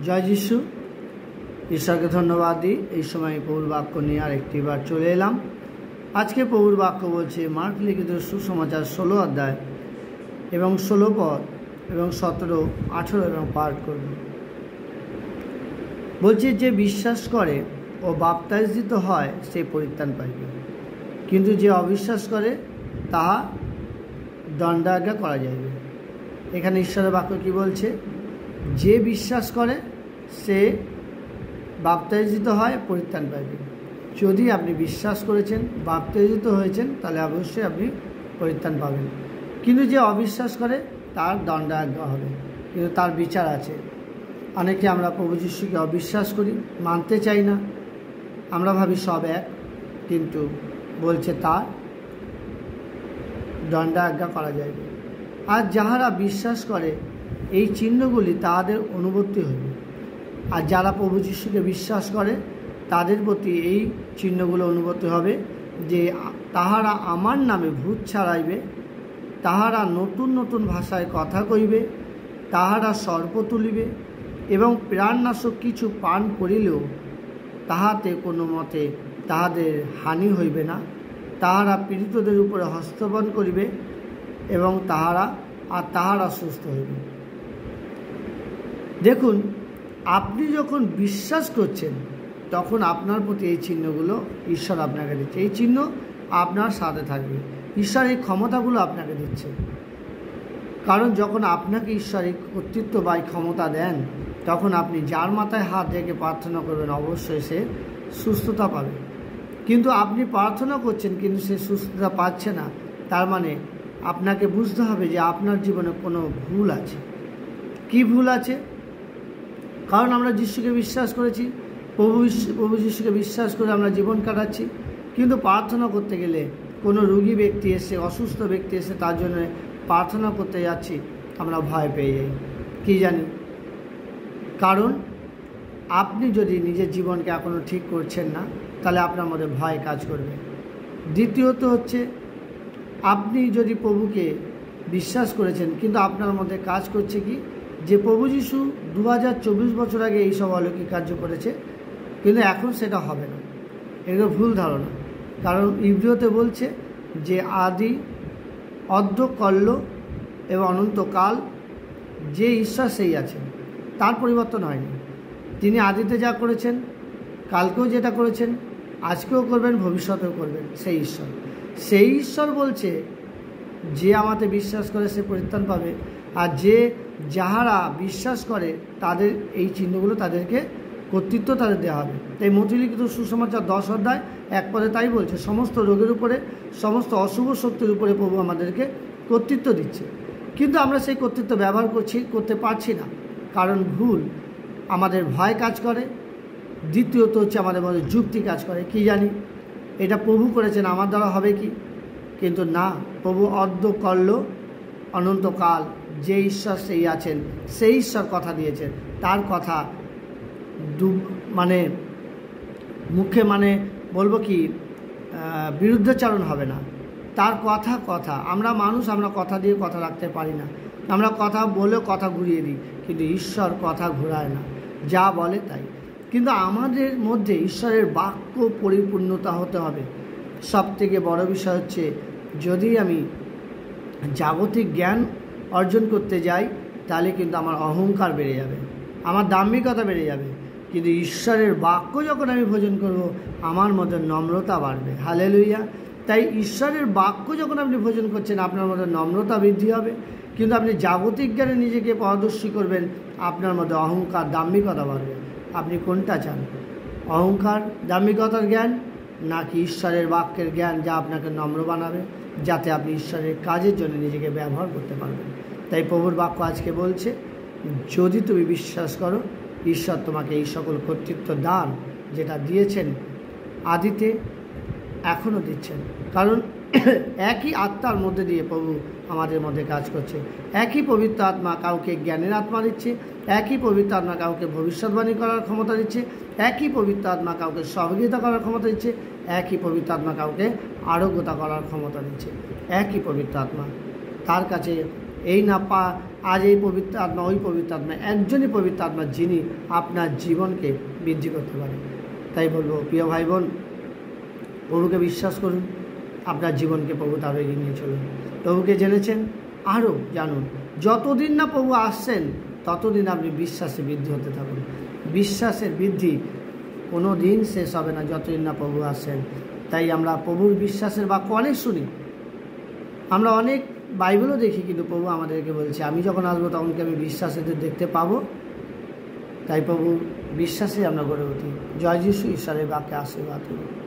জয় যিশু। ঈশ্বরকে ধন্যবাদ দিই। এই সময় প্রভুর বাক্য নিয়ে আরেকটি বার চলে এলাম। আজকে প্রভুর বাক্য বলছে মার্ক লিখিত সুসমাচার 16 অধ্যায় এবং 16 পদ এবং 17, 18 এবং পাঠ করব। বলছে যে বিশ্বাস করে ও বাপ্তাইজিত হয় সে পরিত্রাণ পাইবে, কিন্তু যে অবিশ্বাস করে তাহা দণ্ডাজ্ঞা করা যাইবে। এখানে ঈশ্বরের বাক্য কি বলছে? যে বিশ্বাস করে সে বাপ্তাইজিত হয় পরিত্রাণ পাইবে। যদি আপনি বিশ্বাস করেছেন, বাপ্তাইজিত হয়েছেন, তাহলে অবশ্যই আপনি পরিত্রাণ পাবেন। কিন্তু যে অবিশ্বাস করে তার দণ্ডাজ্ঞা হবে, কিন্তু তার বিচার আছে। অনেকে আমরা প্রভু যিশুকে অবিশ্বাস করি, মানতে চাই না, আমরা ভাবি সব এক, কিন্তু বলছে তার দণ্ডাজ্ঞা করা যাইবে। আর যাহারা বিশ্বাস করে এই চিহ্নগুলি তাহাদের অনুবর্তী হইবে। আর যারা প্রভু যিশুকে বিশ্বাস করে তাদের প্রতি এই চিহ্নগুলো অনুবর্তী হবে, যে তাহারা আমার নামে ভূত ছাড়াইবে, তাহারা নতুন নতুন ভাষায় কথা কইবে, তাহারা সর্প তুলিবে এবং প্রাণনাশক কিছু পান করিলেও তাহাতে কোনো মতে তাহাদের হানি হইবে না। তাহারা পীড়িতদের উপরে হস্তবন করিবে এবং তাহারা সুস্থ হইবে। দেখুন, আপনি যখন বিশ্বাস করছেন তখন আপনার প্রতি এই চিহ্নগুলো ঈশ্বর আপনাকে দিচ্ছে। এই চিহ্ন আপনার সাথে থাকবে। ঈশ্বর এই ক্ষমতাগুলো আপনাকে দিচ্ছে। কারণ যখন আপনাকে ঈশ্বর এই কর্তৃত্ব বা এই ক্ষমতা দেন, তখন আপনি যার মাথায় হাত রেখে প্রার্থনা করবেন, অবশ্যই সে সুস্থতা পাবে। কিন্তু আপনি প্রার্থনা করছেন কিন্তু সে সুস্থতা পাচ্ছে না, তার মানে আপনাকে বুঝতে হবে যে আপনার জীবনে কোনো ভুল আছে। কি ভুল আছে? কারণ আমরা যিশুকে বিশ্বাস করেছি, প্রভু যিশুকে বিশ্বাস করে আমরা জীবন কাটাচ্ছি, কিন্তু প্রার্থনা করতে গেলে কোনো রোগী ব্যক্তি এসে, অসুস্থ ব্যক্তি এসে তার জন্য প্রার্থনা করতে যাচ্ছি, আমরা ভয় পেয়ে যাই। কি জানি? কারণ আপনি যদি নিজের জীবনকে এখনও ঠিক করছেন না, তাহলে আপনার মধ্যে ভয় কাজ করবে। দ্বিতীয়ত হচ্ছে, আপনি যদি প্রভুকে বিশ্বাস করেছেন কিন্তু আপনার মধ্যে কাজ করছে কি, যে প্রভু যিশু 2024 বছর আগে এইসব অলৌকিক কার্য করেছে, কিন্তু এখন সেটা হবে না। এগুলো ভুল ধারণা। কারণ ইব্রিয়তে বলছে যে আদি, অদ্য, কল্য এবং অনন্তকাল যে ঈশ্বর সেই আছেন, তার পরিবর্তন হয়নি। তিনি আদিতে যা করেছেন, কালকেও যেটা করেছেন, আজকেও করবেন, ভবিষ্যতেও করবেন, সেই ঈশ্বর। সেই ঈশ্বর বলছে যে আমাকে বিশ্বাস করে সে পরিত্রাণ পাবে। আর যাহারা বিশ্বাস করে তাদের এই চিহ্নগুলো, তাদেরকে কর্তৃত্ব তাদের দেওয়া হবে। তাই মথিলিখিত সুসমাচার 10 অধ্যায় 1 পদে তাই বলছে, সমস্ত রোগের উপরে, সমস্ত অশুভ শক্তির উপরে প্রভু আমাদেরকে কর্তৃত্ব দিচ্ছে। কিন্তু আমরা সেই কর্তৃত্ব ব্যবহার করতে পারছি না, কারণ ভুল। আমাদের ভয় কাজ করে। দ্বিতীয়ত হচ্ছে আমাদের মধ্যে যুক্তি কাজ করে। কি জানি এটা প্রভু করেছেন, আমার দ্বারা হবে কি? কিন্তু না, প্রভু অদ্য, কল্য, অনন্তকাল যে ঈশ্বর সেই আছেন, সেই ঈশ্বর কথা দিয়েছেন। তার কথা মুখে বলবো কি, বিরুদ্ধাচরণ হবে না। তার কথা আমরা মানুষ, আমরা কথা দিয়ে কথা রাখতে পারি না। আমরা কথা বলে কথা ঘুরিয়ে দিই, কিন্তু ঈশ্বর কথা ঘোরায় না, যা বলে তাই। কিন্তু আমাদের মধ্যে ঈশ্বরের বাক্য পরিপূর্ণতা হতে হবে। সবথেকে বড় বিষয় হচ্ছে, যদি আমি জাগতিক জ্ঞান অর্জন করতে যাই, তাহলে কিন্তু আমার অহংকার বেড়ে যাবে, আমার দাম্ভিকতা বেড়ে যাবে। কিন্তু ঈশ্বরের বাক্য যখন আমি ভোজন করব, আমার মধ্যে নম্রতা বাড়বে। হালেলুয়া। তাই ঈশ্বরের বাক্য যখন আপনি ভোজন করছেন, আপনার মধ্যে নম্রতা বৃদ্ধি হবে। কিন্তু আপনি জাগতিক জ্ঞানে নিজেকে পারদর্শী করবেন, আপনার মধ্যে অহংকার, দাম্ভিকতা বাড়বে। আপনি কোনটা চান? অহংকার, দাম্ভিকতার জ্ঞান, নাকি ঈশ্বরের বাক্যের জ্ঞান, যা আপনাকে নম্র বানাবে, যাতে আপনি ঈশ্বরের কাজের জন্য নিজেকে ব্যবহার করতে পারবেন? তাই প্রভুর বাক্য আজকে বলছে, যদি তুমি বিশ্বাস করো, ঈশ্বর তোমাকে এই সকল কর্তৃত্ব দান যেটা দিয়েছেন আদিতে, এখনও দিচ্ছেন। কারণ একই আত্মার মধ্যে দিয়ে প্রভু আমাদের মধ্যে কাজ করছে। একই পবিত্র আত্মা কাউকে জ্ঞানের আত্মা দিচ্ছে, একই পবিত্র আত্মা কাউকে ভবিষ্যৎবাণী করার ক্ষমতা দিচ্ছে, একই পবিত্র আত্মা কাউকে সহযোগিতা করার ক্ষমতা দিচ্ছে, একই পবিত্র আত্মা কাউকে আরোগ্যতা করার ক্ষমতা দিচ্ছে। একই পবিত্র আত্মা, তার কাছে এই না আজ এই পবিত্র আত্মা, ওই পবিত্র আত্মা, একজনই পবিত্র আত্মা যিনি আপনার জীবনকে বৃদ্ধি করতে পারে। তাই বলবো প্রিয় ভাই বোন, প্রভুকে বিশ্বাস করুন, আপনার জীবনকে প্রভু তার এগিয়ে নিয়ে চলুন। প্রভুকে জেনেছেন, আরও জানুন। যতদিন না প্রভু আসছেন ততদিন আপনি বিশ্বাসে বৃদ্ধি হতে থাকুন। বিশ্বাসের বৃদ্ধি কোনো দিন শেষ হবে না যতদিন না প্রভু আসছেন। তাই আমরা প্রভুর বিশ্বাসের বাক্য অনেক শুনি, আমরা অনেক বাইবেলও দেখি, কিন্তু প্রভু আমাদেরকে বলছে আমি যখন আসবো তখন কি আমি বিশ্বাসেদের দেখতে পাবো। তাই প্রভু বিশ্বাসে আমরা গড়ে উঠি। জয় যিশু, ঈশ্বরের বাক্যে আশীর্বাদ করুন।